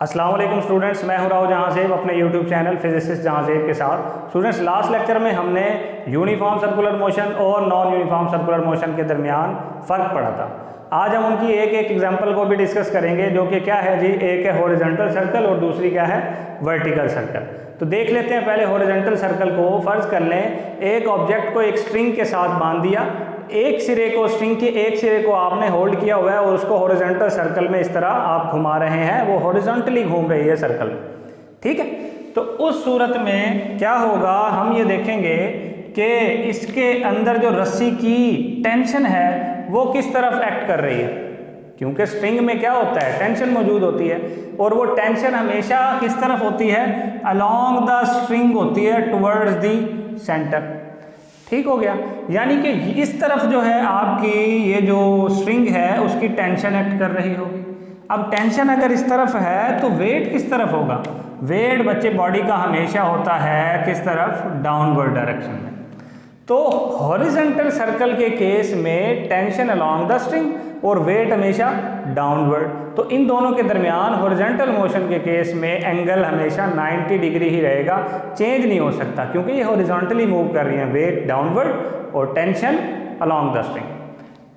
अस्सलाम वालेकुम स्टूडेंट्स, मैं हूं राव जहांसेब अपने यूट्यूब चैनल फिजिसिस्ट जहांसेब के साथ। स्टूडेंट्स, लास्ट लेक्चर में हमने यूनिफॉर्म सर्कुलर मोशन और नॉन यूनिफॉर्म सर्कुलर मोशन के दरमियान फ़र्क पढ़ा था। आज हम उनकी एक एक एग्जांपल को भी डिस्कस करेंगे, जो कि क्या है जी, एक है हॉरिजॉन्टल सर्कल और दूसरी क्या है, वर्टिकल सर्कल। तो देख लेते हैं पहले हॉरिजॉन्टल सर्कल को। फर्ज कर लें एक ऑब्जेक्ट को एक स्ट्रिंग के साथ बांध दिया, एक सिरे को, स्ट्रिंग के एक सिरे को आपने होल्ड किया हुआ है और उसको हॉरिजॉन्टल सर्कल में इस तरह आप घुमा रहे हैं, वो हॉरिजॉन्टली घूम रही है सर्कल में, ठीक है। तो उस सूरत में क्या होगा, हम ये देखेंगे कि इसके अंदर जो रस्सी की टेंशन है वो किस तरफ एक्ट कर रही है, क्योंकि स्ट्रिंग में क्या होता है, टेंशन मौजूद होती है, और वो टेंशन हमेशा किस तरफ होती है, अलोंग द स्ट्रिंग होती है, टुवर्ड्स द सेंटर। ठीक हो गया, यानी कि इस तरफ जो है आपकी ये जो स्ट्रिंग है उसकी टेंशन एक्ट कर रही होगी। अब टेंशन अगर इस तरफ है तो वेट किस तरफ होगा, वेट बच्चे बॉडी का हमेशा होता है किस तरफ, डाउनवर्ड डायरेक्शन में। तो हॉरिजॉन्टल सर्कल के केस में टेंशन अलोंग द स्ट्रिंग और वेट हमेशा डाउनवर्ड। तो इन दोनों के दरमियान हॉरिजॉन्टल मोशन के केस में एंगल हमेशा 90 डिग्री ही रहेगा, चेंज नहीं हो सकता, क्योंकि ये हॉरिजॉन्टली मूव कर रही हैं, वेट डाउनवर्ड और टेंशन अलोंग द स्ट्रिंग।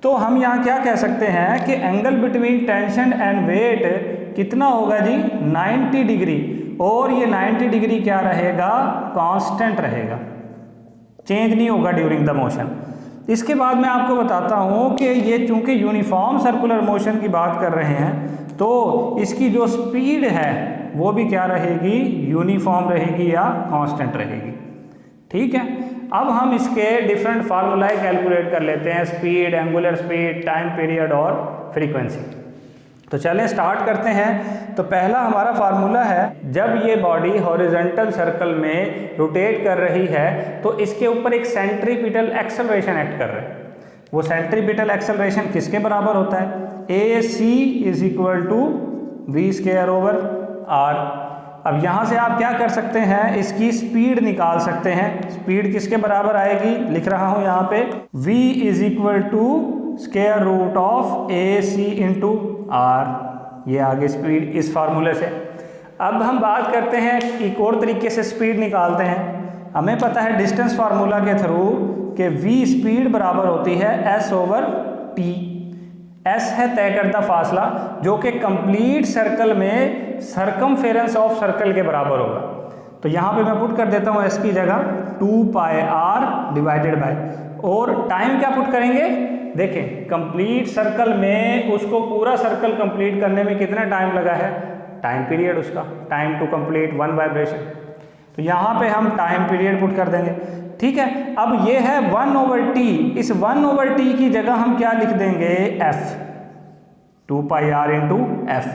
तो हम यहाँ क्या कह सकते हैं कि angle between tension and weight कितना होगा जी, 90 डिग्री, और ये 90 डिग्री क्या रहेगा, कांस्टेंट रहेगा, चेंज नहीं होगा ड्यूरिंग द मोशन। इसके बाद मैं आपको बताता हूँ कि ये चूंकि यूनिफॉर्म सर्कुलर मोशन की बात कर रहे हैं तो इसकी जो स्पीड है वो भी क्या रहेगी, यूनिफॉर्म रहेगी या कांस्टेंट रहेगी, ठीक है। अब हम इसके डिफरेंट फार्मूलाए कैलकुलेट कर लेते हैं, speed, angular speed, time period और फ्रीक्वेंसी। तो चलें स्टार्ट करते हैं। तो पहला हमारा फार्मूला है, जब ये बॉडी हॉरिजॉन्टल सर्कल में रोटेट कर रही है तो इसके ऊपर एक सेंट्रीपिटल एक्सेलरेशन एक्ट कर रहा है। वो सेंट्रीपिटल एक्सेलरेशन किसके बराबर होता है, AC is equal to V square over R. अब यहाँ से आप क्या कर सकते हैं, इसकी स्पीड निकाल सकते हैं। स्पीड किसके बराबर आएगी, लिख रहा हूँ यहाँ पे, V is equal to square root of AC into R. ये आगे स्पीड इस फार्मूले से। अब हम बात करते हैं एक और तरीके से स्पीड निकालते हैं। हमें पता है डिस्टेंस फार्मूला के थ्रू कि V स्पीड बराबर होती है S ओवर T। S है तय करदा फासला, जो कि कंप्लीट सर्कल में सरकमफेरेंस ऑफ सर्कल के बराबर होगा। तो यहाँ पे मैं पुट कर देता हूँ S की जगह 2 पाई R डिवाइडेड बाय, और टाइम क्या पुट करेंगे, देखें कंप्लीट सर्कल में उसको पूरा सर्कल कंप्लीट करने में कितना टाइम लगा है, टाइम पीरियड उसका, टाइम टू कंप्लीट 1 वाइब्रेशन। तो यहाँ पे हम टाइम पीरियड पुट कर देंगे, ठीक है। अब ये है 1 ओवर T, इस 1 ओवर T की जगह हम क्या लिख देंगे, F, 2 pi R into F।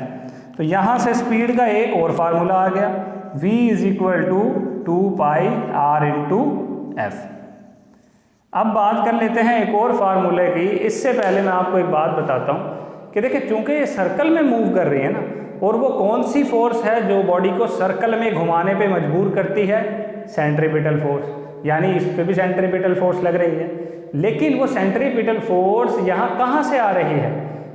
तो यहाँ से स्पीड का एक और फार्मूला आ गया, V is equal to 2 pi R into F। अब बात कर लेते हैं एक और फार्मूले की। इससे पहले मैं आपको एक बात बताता हूँ कि देखिए, चूंकि ये सर्कल में मूव कर रही है ना, और वो कौन सी फोर्स है जो बॉडी को सर्कल में घुमाने पे मजबूर करती है, सेंट्रीपिटल फोर्स, यानी इस पे भी सेंट्रीपिटल फोर्स लग रही है। लेकिन वो सेंट्रीपिटल फोर्स यहाँ कहाँ से आ रही है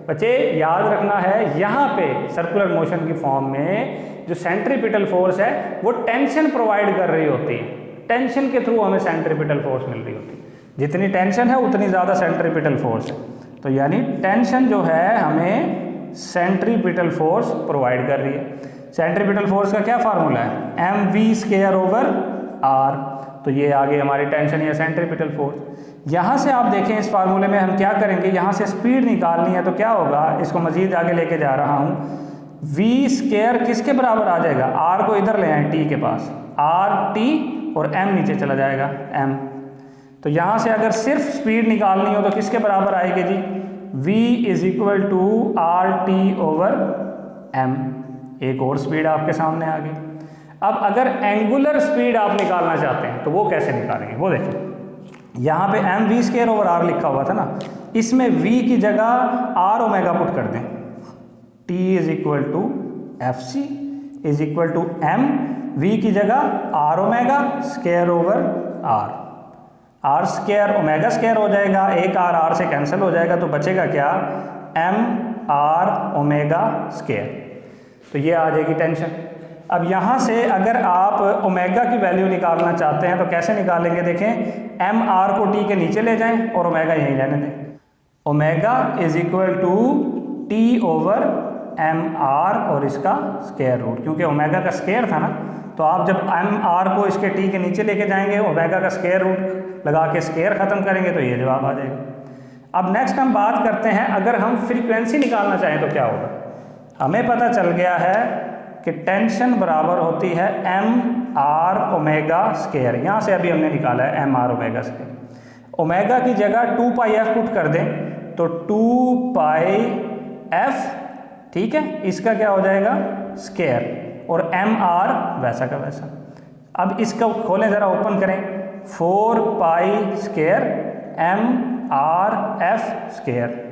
बच्चे, याद रखना है, यहाँ पे सर्कुलर मोशन की फॉर्म में जो सेंट्रीपिटल फोर्स है वो टेंशन प्रोवाइड कर रही होती है। टेंशन के थ्रू हमें सेंट्रीपिटल फोर्स मिल रही होती है, जितनी टेंशन है उतनी ज़्यादा सेंट्रीपिटल फोर्स है। तो यानी टेंशन जो है हमें सेंट्रीपिटल फोर्स प्रोवाइड कर रही है। सेंट्रीपिटल फोर्स का क्या फार्मूला है, mv स्क्वायर ओवर r। तो ये आगे हमारी टेंशन या सेंट्रीपिटल फोर्स। यहाँ से आप देखें इस फार्मूले में हम क्या करेंगे, यहाँ से स्पीड निकालनी है तो क्या होगा, इसको मजीद आगे लेके जा रहा हूँ, v स्क्वायर किसके बराबर आ जाएगा, r को इधर ले आए t के पास, rt, और m नीचे चला जाएगा m। तो यहाँ से अगर सिर्फ स्पीड निकालनी हो तो किसके बराबर आएगी जी, v is equal to RT over m। एक और स्पीड आपके सामने आ गई। अब अगर एंगुलर स्पीड आप निकालना चाहते हैं तो वो कैसे निकालेंगे, वो देखें, यहाँ पे mv स्क्वायर ओवर r लिखा हुआ था ना, इसमें v की जगह r ओमेगा पुट कर दें, t is equal to FC is equal to m, v की जगह r omega square over r, R square omega square हो जाएगा, एक आर से कैंसिल हो जाएगा, तो बचेगा क्या, एम आर ओमेगा स्क्वायर। तो ये आ जाएगी टेंशन। अब यहाँ से अगर आप ओमेगा की वैल्यू निकालना चाहते हैं तो कैसे निकालेंगे, देखें एम आर को टी के नीचे ले जाएं और ओमेगा यहीं रहने दें। Omega is equal to T over M R और इसका स्क्वायर रूट, क्योंकि ओमेगा का स्क्वायर था ना, तो आप जब एम आर को इसके टी के नीचे लेके जाएंगे, ओमेगा का स्क्वायर रूट लगा के स्क्वायर ख़त्म करेंगे तो ये जवाब आ जाएगा। अब नेक्स्ट हम बात करते हैं, अगर हम फ्रीक्वेंसी निकालना चाहें तो क्या होगा। हमें पता चल गया है कि टेंशन बराबर होती है एम आर ओमेगा स्क्वायर। यहाँ से अभी हमने निकाला है M R omega square. Omega की जगह 2 पाई एफ पुट कर दें तो 2 पाई एफ, ठीक है, इसका क्या हो जाएगा स्क्वायर, और एम आर वैसा का वैसा। अब इसका खोलें ज़रा, ओपन करें, 4 pi square M R F square.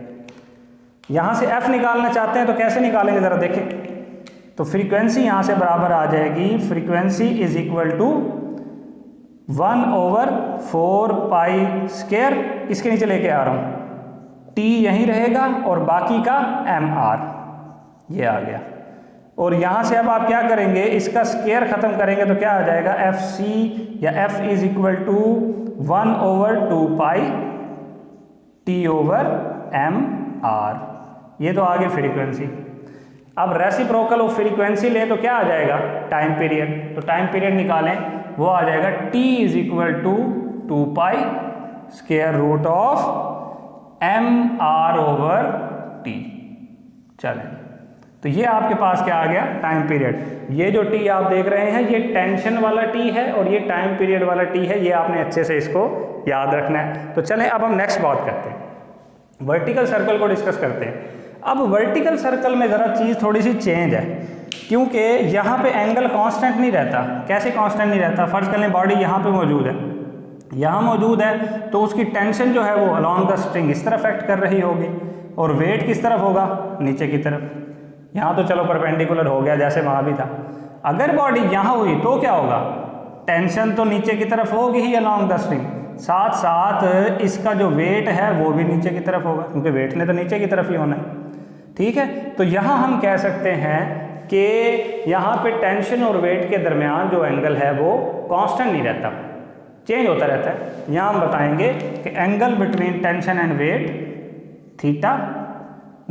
यहाँ से एफ निकालना चाहते हैं तो कैसे निकालेंगे ज़रा देखें। तो फ्रीक्वेंसी यहाँ से बराबर आ जाएगी, frequency is equal to 1/4 pi square, इसके नीचे लेके आ रहा हूँ, टी यहीं रहेगा और बाकी का एम आर, ये आ गया। और यहाँ से अब आप क्या करेंगे, इसका स्क्वायर ख़त्म करेंगे तो क्या आ जाएगा, एफ सी या F is equal to 1/2 pi T over M R. ये तो आ गई फ्रीक्वेंसी। अब रेसिप्रोकल ऑफ फ्रीक्वेंसी लें तो क्या आ जाएगा, टाइम पीरियड। तो टाइम पीरियड निकालें, वो आ जाएगा t is equal to 2 pi square root of M R over T. चलें, तो ये आपके पास क्या आ गया, टाइम पीरियड। ये जो t आप देख रहे हैं ये टेंशन वाला t है और ये टाइम पीरियड वाला t है, ये आपने अच्छे से इसको याद रखना है। तो चलें अब हम नेक्स्ट बात करते हैं, वर्टिकल सर्कल को डिस्कस करते हैं। अब वर्टिकल सर्कल में ज़रा चीज़ थोड़ी सी चेंज है, क्योंकि यहाँ पे एंगल कांस्टेंट नहीं रहता। कैसे कांस्टेंट नहीं रहता, फर्ज कर लें बॉडी यहाँ पे मौजूद है, यहाँ मौजूद है, तो उसकी टेंशन जो है वो अलॉन्ग द स्ट्रिंग इस तरफ एक्ट कर रही होगी और वेट किस तरफ होगा, नीचे की तरफ। यहाँ तो चलो परपेंडिकुलर हो गया जैसे वहाँ भी था। अगर बॉडी यहाँ हुई तो क्या होगा, टेंशन तो नीचे की तरफ होगी ही अलॉन्ग द स्ट्रिंग, साथ साथ इसका जो वेट है वो भी नीचे की तरफ होगा, क्योंकि वेट ने तो नीचे की तरफ ही होना है, ठीक है। तो यहाँ हम कह सकते हैं कि यहाँ पे टेंशन और वेट के दरमियान जो एंगल है वो कांस्टेंट नहीं रहता, चेंज होता रहता है। यहाँ हम बताएंगे कि angle between tension and weight theta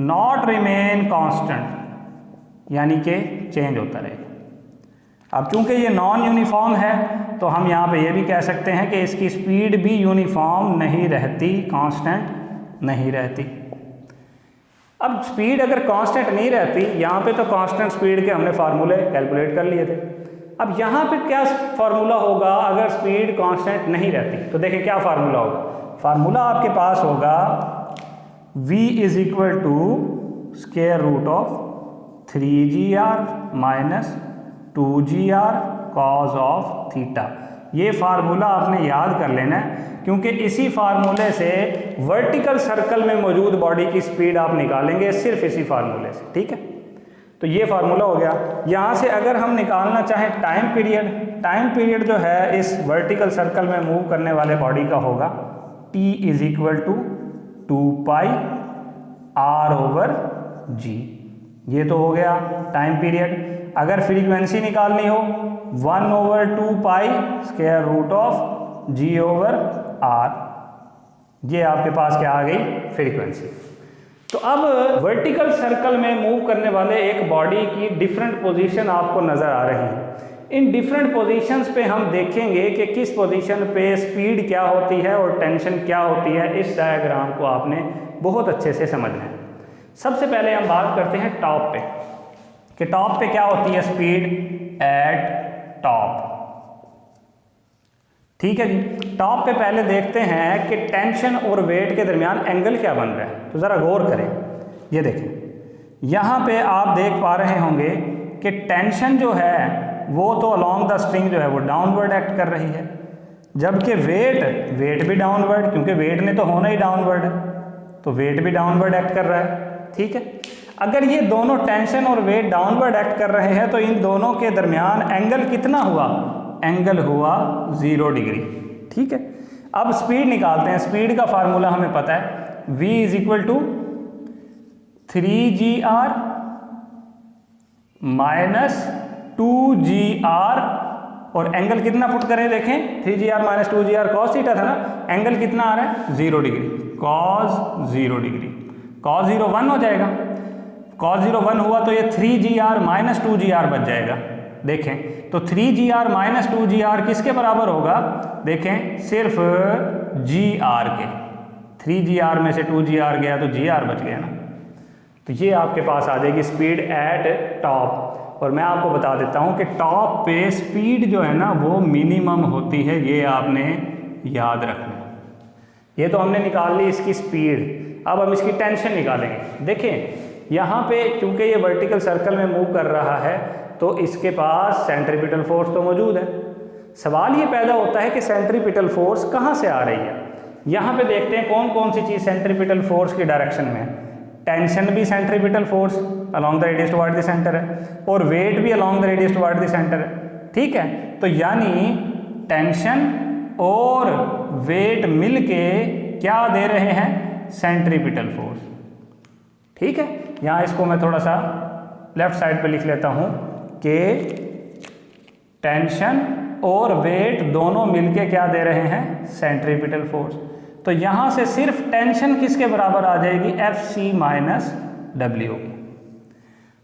not remain constant, यानी कि चेंज होता रहेगा। अब चूंकि ये नॉन यूनिफॉर्म है तो हम यहाँ पे ये भी कह सकते हैं कि इसकी स्पीड भी यूनिफॉर्म नहीं रहती, कांस्टेंट नहीं रहती। अब स्पीड अगर कांस्टेंट नहीं रहती, यहाँ पे तो कांस्टेंट स्पीड के हमने फार्मूले कैलकुलेट कर लिए थे। अब यहाँ पे क्या फार्मूला होगा अगर स्पीड कांस्टेंट नहीं रहती, तो देखें क्या फार्मूला होगा। फार्मूला आपके पास होगा v is equal to square root of 3gr minus 2gr cos of theta. ये फार्मूला आपने याद कर लेना है, क्योंकि इसी फार्मूले से वर्टिकल सर्कल में मौजूद बॉडी की स्पीड आप निकालेंगे, सिर्फ इसी फार्मूले से, ठीक है। तो ये फार्मूला हो गया। यहाँ से अगर हम निकालना चाहें टाइम पीरियड, टाइम पीरियड जो है इस वर्टिकल सर्कल में मूव करने वाले बॉडी का होगा t is equal to 2 pi r over g। ये तो हो गया टाइम पीरियड। अगर फ्रीक्वेंसी निकालनी हो 1/2 pi square root of g over r, ये आपके पास क्या आ गई, फ्रीक्वेंसी। तो अब वर्टिकल सर्कल में मूव करने वाले एक बॉडी की डिफरेंट पोजीशन आपको नज़र आ रही है। इन डिफरेंट पोजीशंस पे हम देखेंगे कि किस पोजीशन पे स्पीड क्या होती है और टेंशन क्या होती है। इस डायग्राम को आपने बहुत अच्छे से समझना है। सबसे पहले हम बात करते हैं टॉप पे, कि टॉप पे क्या होती है स्पीड एट टॉप, ठीक है जी। टॉप पे पहले देखते हैं कि टेंशन और वेट के दरमियान एंगल क्या बन रहा है। तो ज़रा गौर करें, ये देखें, यहाँ पे आप देख पा रहे होंगे कि टेंशन जो है वो तो अलॉन्ग द स्ट्रिंग जो है वो डाउनवर्ड एक्ट कर रही है, जबकि वेट भी डाउनवर्ड, क्योंकि वेट ने तो होना ही डाउनवर्ड है, तो वेट भी डाउनवर्ड एक्ट कर रहा है, ठीक है। अगर ये दोनों टेंशन और वेट डाउनवर्ड एक्ट कर रहे हैं तो इन दोनों के दरमियान एंगल कितना हुआ, एंगल हुआ 0 डिग्री, ठीक है। अब स्पीड निकालते हैं। स्पीड का फार्मूला हमें पता है, v is equal to 3gr minus 2GR, और एंगल कितना पुट करें देखें, 3GR minus 2GR cos theta था ना, एंगल कितना आ रहा है 0 डिग्री, कॉस 0 डिग्री, कॉस 0 1 हो जाएगा, कॉस 0 1 हुआ तो ये 3GR माइनस 2GR बच जाएगा। देखें तो 3GR माइनस 2GR किसके बराबर होगा, देखें सिर्फ GR के, 3GR में से 2GR गया तो GR बच गया ना। तो ये आपके पास आ जाएगी स्पीड एट टॉप। और मैं आपको बता देता हूँ कि टॉप पे स्पीड जो है ना वो मिनिमम होती है, ये आपने याद रखना। ये तो हमने निकाल ली इसकी स्पीड, अब हम इसकी टेंशन निकालेंगे। देखें यहाँ पे चूंकि ये वर्टिकल सर्कल में मूव कर रहा है तो इसके पास सेंट्रीपिटल फोर्स तो मौजूद है। सवाल ये पैदा होता है कि सेंट्रीपिटल फोर्स कहाँ से आ रही है। यहाँ पे देखते हैं कौन कौन सी चीज़ सेंट्रीपिटल फोर्स की डायरेक्शन में है। टेंशन भी centripetal force along the radius toward the centre है, और वेट भी along the radius toward the centre है। ठीक है, तो यानी टेंशन और वेट मिलके क्या दे रहे हैं, सेंट्रीपिटल फोर्स। ठीक है, यहाँ इसको मैं थोड़ा सा लेफ्ट साइड पे लिख लेता हूँ कि टेंशन और वेट दोनों मिलके क्या दे रहे हैं, सेंट्रीपिटल फोर्स। तो यहाँ से सिर्फ टेंशन किसके बराबर आ जाएगी, Fc माइनस W।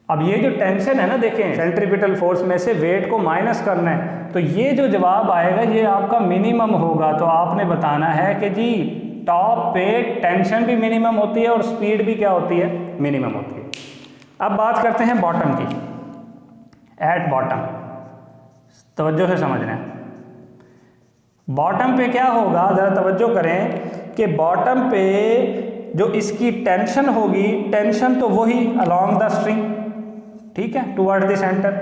अब ये जो टेंशन है ना, देखें सेंट्रीपिटल फोर्स में से वेट को माइनस करना है, तो ये जो जवाब आएगा ये आपका मिनिमम होगा। तो आपने बताना है कि जी टॉप पे टेंशन भी मिनिमम होती है और स्पीड भी क्या होती है, मिनिमम होती है। अब बात करते हैं बॉटम की। एट बॉटम तवज्जो से समझना है, बॉटम पे क्या होगा, ज़रा तवज्जो करें कि बॉटम पे जो इसकी टेंशन होगी, टेंशन तो वही अलॉन्ग द स्ट्रिंग, ठीक है, टुवर्ड द सेंटर,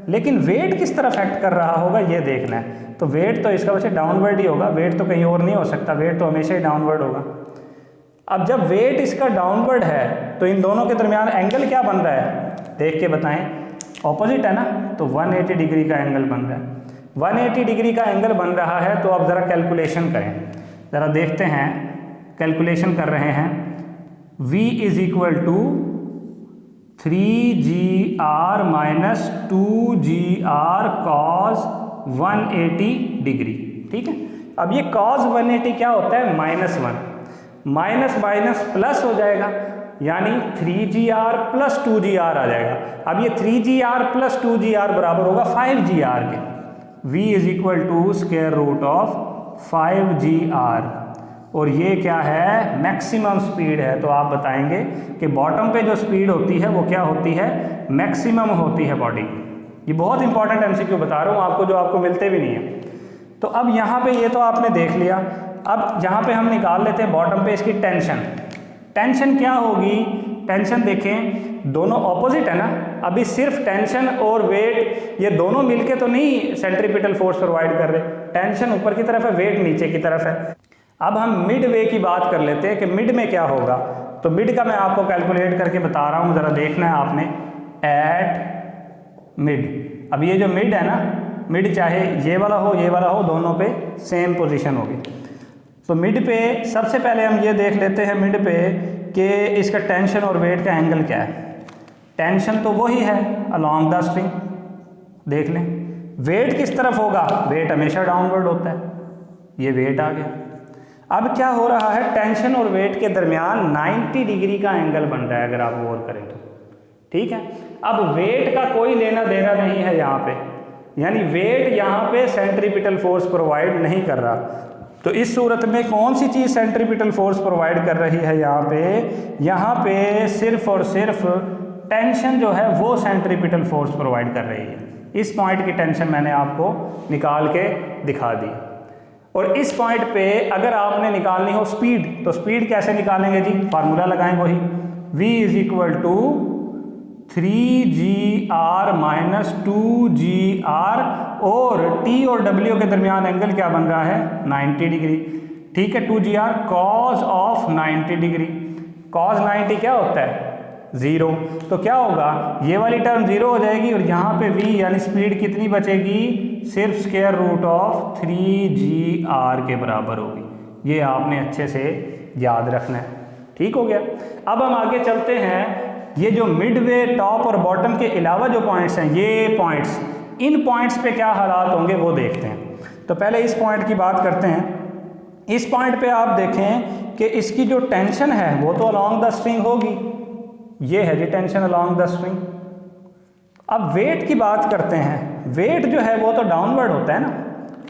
लेकिन वेट किस तरफ एक्ट कर रहा होगा ये देखना है। तो वेट तो इसका वैसे डाउनवर्ड ही होगा, वेट तो कहीं और नहीं हो सकता, वेट तो हमेशा ही डाउनवर्ड होगा। अब जब वेट इसका डाउनवर्ड है तो इन दोनों के दरमियान एंगल क्या बन रहा है, देख के बताएं, ऑपोजिट है ना, तो 180 डिग्री का एंगल बन रहा है। 180 डिग्री का एंगल बन रहा है तो अब ज़रा कैलकुलेशन करें, ज़रा देखते हैं, कैलकुलेशन कर रहे हैं। V is equal to 3GR minus 2GR cos 180 degree. ठीक है, अब ये कॉस 180 क्या होता है, -1, माइनस माइनस प्लस हो जाएगा, यानी 3GR प्लस 2GR आ जाएगा। अब ये 3GR प्लस 2GR बराबर होगा 5GR के। V is equal to square root of 5GR, और ये क्या है, मैक्सिमम स्पीड है। तो आप बताएंगे कि बॉटम पे जो स्पीड होती है वो क्या होती है, मैक्सिमम होती है बॉडी। ये बहुत इंपॉर्टेंट MCQ बता रहा हूँ आपको, जो आपको मिलते भी नहीं है। तो अब यहाँ पे ये तो आपने देख लिया, अब यहाँ पे हम निकाल लेते हैं बॉटम पे इसकी टेंशन। टेंशन क्या होगी, टेंशन देखें दोनों ऑपोजिट है ना, अभी सिर्फ टेंशन और वेट ये दोनों मिलके तो नहीं सेंट्रीपिटल फोर्स प्रोवाइड कर रहे, टेंशन ऊपर की तरफ है, वेट नीचे की तरफ है। अब हम मिड वे की बात कर लेते हैं कि मिड में क्या होगा। तो मिड का मैं आपको कैलकुलेट करके बता रहा हूँ, ज़रा देखना है आपने। एट मिड, अब ये जो मिड है ना, मिड चाहे ये वाला हो ये वाला हो, दोनों पे सेम पोजीशन होगी। तो मिड पे सबसे पहले हम ये देख लेते हैं मिड पे कि इसका टेंशन और वेट का एंगल क्या है। टेंशन तो वही है अलॉन्ग द स्ट्रिंग, देख लें। वेट किस तरफ होगा, वेट हमेशा डाउनवर्ड होता है, ये वेट आ गया। अब क्या हो रहा है, टेंशन और वेट के दरमियान 90 डिग्री का एंगल बन रहा है, अगर आप गौर करें तो। ठीक है, अब वेट का कोई लेना देना नहीं है यहाँ पे, यानी वेट यहाँ पे सेंट्रीपिटल फोर्स प्रोवाइड नहीं कर रहा। तो इस सूरत में कौन सी चीज़ सेंट्रीपिटल फोर्स प्रोवाइड कर रही है यहाँ पे सिर्फ और सिर्फ टेंशन जो है वो सेंट्रीपिटल फोर्स प्रोवाइड कर रही है। इस पॉइंट की टेंशन मैंने आपको निकाल के दिखा दी। और इस पॉइंट पे अगर आपने निकालनी हो स्पीड, तो स्पीड कैसे निकालेंगे जी, फार्मूला लगाएं वही, V is equal to 3GR minus 2GR, और T और W के दरमियान एंगल क्या बन रहा है, 90 डिग्री। ठीक है, 2GR cos of 90 degree, cos 90 क्या होता है, 0। तो क्या होगा, ये वाली टर्म 0 हो जाएगी, और यहाँ पे V यानी स्पीड कितनी बचेगी, सिर्फ स्क्वायर रूट ऑफ 3GR के बराबर होगी। ये आपने अच्छे से याद रखना है। ठीक हो गया। अब हम आगे चलते हैं ये जो मिडवे, टॉप और बॉटम के अलावा जो पॉइंट्स हैं, ये पॉइंट्स, इन पॉइंट्स पे क्या हालात होंगे वो देखते हैं। तो पहले इस पॉइंट की बात करते हैं। इस पॉइंट पे आप देखें कि इसकी जो टेंशन है वो तो अलोंग द स्ट्रिंग होगी, ये है जी टेंशन अलोंग द स्ट्रिंग। अब वेट की बात करते हैं। वेट जो है वो तो डाउनवर्ड होता है ना,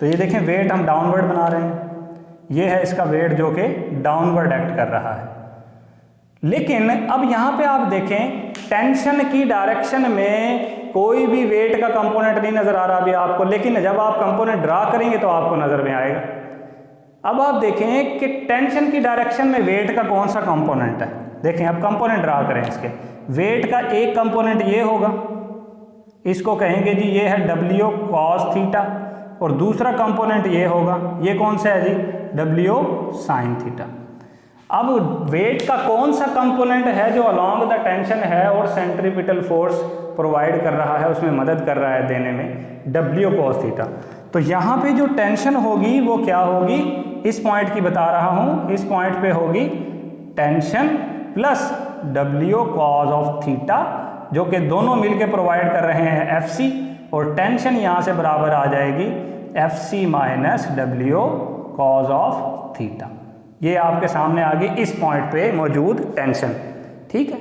तो ये देखें वेट हम डाउनवर्ड बना रहे हैं, ये है इसका वेट जो कि डाउनवर्ड एक्ट कर रहा है। लेकिन अब यहाँ पे आप देखें टेंशन की डायरेक्शन में कोई भी वेट का कंपोनेंट नहीं नजर आ रहा अभी आपको, लेकिन जब आप कंपोनेंट ड्रा करेंगे तो आपको नजर में आएगा। अब आप देखें कि टेंशन की डायरेक्शन में वेट का कौन सा कंपोनेंट है। देखें अब कंपोनेंट ड्रा करें इसके। वेट का एक कंपोनेंट ये होगा, इसको कहेंगे जी ये है W cos थीटा, और दूसरा कंपोनेंट ये होगा, ये कौन सा है जी W sin थीटा। अब वेट का कौन सा कंपोनेंट है जो अलोंग द टेंशन है और सेंट्रीपिटल फोर्स प्रोवाइड कर रहा है, उसमें मदद कर रहा है देने में, W cos थीटा। तो यहाँ पे जो टेंशन होगी वो क्या होगी, इस पॉइंट की बता रहा हूँ, इस पॉइंट पे होगी tension plus W cos of theta, जो कि दोनों मिलके प्रोवाइड कर रहे हैं FC, और टेंशन यहाँ से बराबर आ जाएगी FC minus W cos of theta. ये आपके सामने आ गई इस पॉइंट पे मौजूद टेंशन, ठीक है।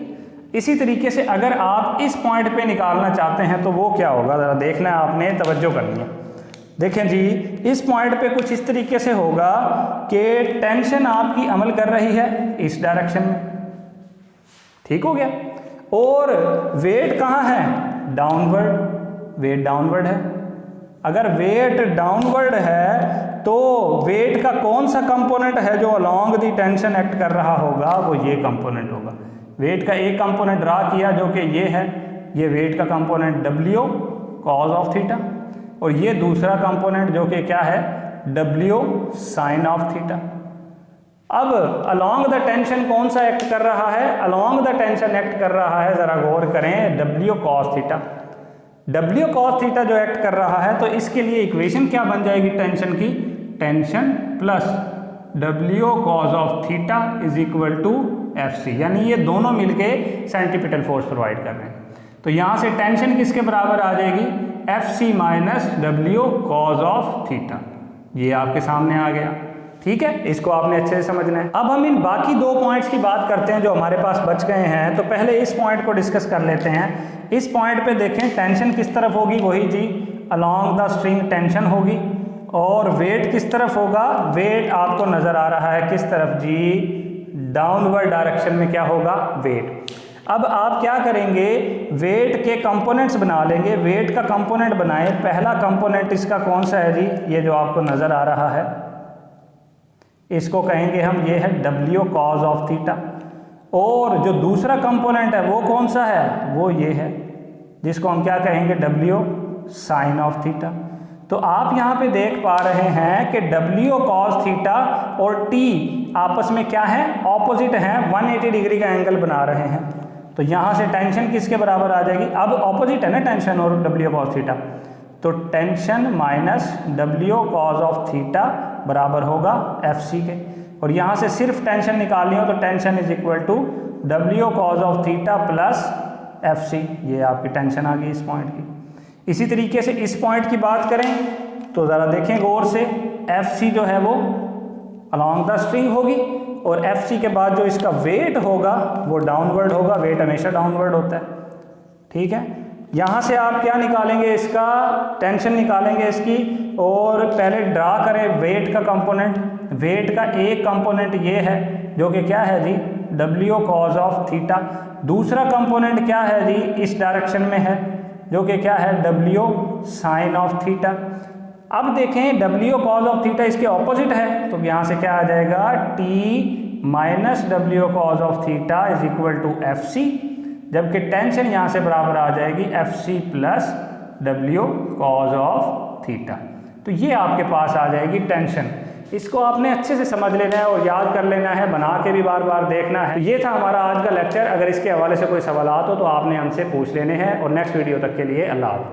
इसी तरीके से अगर आप इस पॉइंट पे निकालना चाहते हैं तो वो क्या होगा, ज़रा देखना है आपने, तवज्जो करनी है। देखें जी इस पॉइंट पे कुछ इस तरीके से होगा कि टेंशन आपकी अमल कर रही है इस डायरेक्शन में, ठीक हो गया, और वेट कहाँ है, डाउनवर्ड, वेट डाउनवर्ड है। अगर वेट डाउनवर्ड है तो वेट का कौन सा कंपोनेंट है जो अलोंग दी टेंशन एक्ट कर रहा होगा, वो ये कंपोनेंट होगा। वेट का एक कंपोनेंट ड्रा किया जो कि ये है, ये वेट का component W cos of theta, और ये दूसरा कंपोनेंट जो कि क्या है W sin ऑफ थीटा। अब अलोंग द टेंशन कौन सा एक्ट कर रहा है, अलोंग द टेंशन एक्ट कर रहा है, ज़रा गौर करें, W cos theta. W cos theta जो एक्ट कर रहा है, तो इसके लिए इक्वेशन क्या बन जाएगी टेंशन की, tension plus W cos of theta is equal to FC, यानी ये दोनों मिलके सेंट्रीपिटल फोर्स प्रोवाइड कर रहे हैं। तो यहाँ से टेंशन किसके बराबर आ जाएगी, FC minus W cos of theta. ये आपके सामने आ गया, ठीक है, इसको आपने अच्छे से समझना है। अब हम इन बाकी दो पॉइंट्स की बात करते हैं जो हमारे पास बच गए हैं। तो पहले इस पॉइंट को डिस्कस कर लेते हैं। इस पॉइंट पे देखें टेंशन किस तरफ होगी, वही जी अलोंग द स्ट्रिंग टेंशन होगी, और वेट किस तरफ होगा, वेट आपको नजर आ रहा है किस तरफ जी, डाउनवर्ड डायरेक्शन में क्या होगा, वेट। अब आप क्या करेंगे, वेट के कंपोनेंट्स बना लेंगे। वेट का कंपोनेंट बनाएं। पहला कंपोनेंट इसका कौन सा है जी, ये जो आपको नजर आ रहा है, इसको कहेंगे हम, ये है W cos ऑफ थीटा, और जो दूसरा कंपोनेंट है वो कौन सा है, वो ये है, जिसको हम क्या कहेंगे, W sin ऑफ थीटा। तो आप यहाँ पे देख पा रहे हैं कि W cos थीटा और T आपस में क्या है, ऑपोजिट हैं, 180 डिग्री का एंगल बना रहे हैं। तो यहाँ से टेंशन किसके बराबर आ जाएगी, अब ऑपोजिट है ना टेंशन और W cos थीटा, तो tension minus W cos of theta बराबर होगा FC के, और यहाँ से सिर्फ टेंशन निकालनी हो तो tension is equal to W cos of theta plus FC। ये आपकी टेंशन आ गई इस पॉइंट की। इसी तरीके से इस पॉइंट की बात करें तो ज़रा देखें गौर से, FC जो है वो अलोंग द स्ट्रिंग होगी, और FC के बाद जो इसका वेट होगा वो डाउनवर्ड होगा, वेट हमेशा डाउनवर्ड होता है, ठीक है। यहाँ से आप क्या निकालेंगे, इसका टेंशन निकालेंगे इसकी, और पहले ड्रा करें वेट का कंपोनेंट। वेट का एक कंपोनेंट ये है जो कि क्या है जी, W cos ऑफ थीटा। दूसरा कंपोनेंट क्या है जी, इस डायरेक्शन में है, जो कि क्या है, W sin ऑफ थीटा। अब देखें W cos ऑफ थीटा इसके ऑपोजिट है, तो यहाँ से क्या आ जाएगा, T minus W cos of theta is equal to FC, जबकि टेंशन यहाँ से बराबर आ जाएगी FC plus W cos of theta. तो ये आपके पास आ जाएगी टेंशन। इसको आपने अच्छे से समझ लेना है और याद कर लेना है, बना के भी बार बार देखना है। तो ये था हमारा आज का लेक्चर। अगर इसके हवाले से कोई सवाल हो तो आपने हमसे पूछ लेने हैं, और नेक्स्ट वीडियो तक के लिए अल्लाह हाफ़िज़।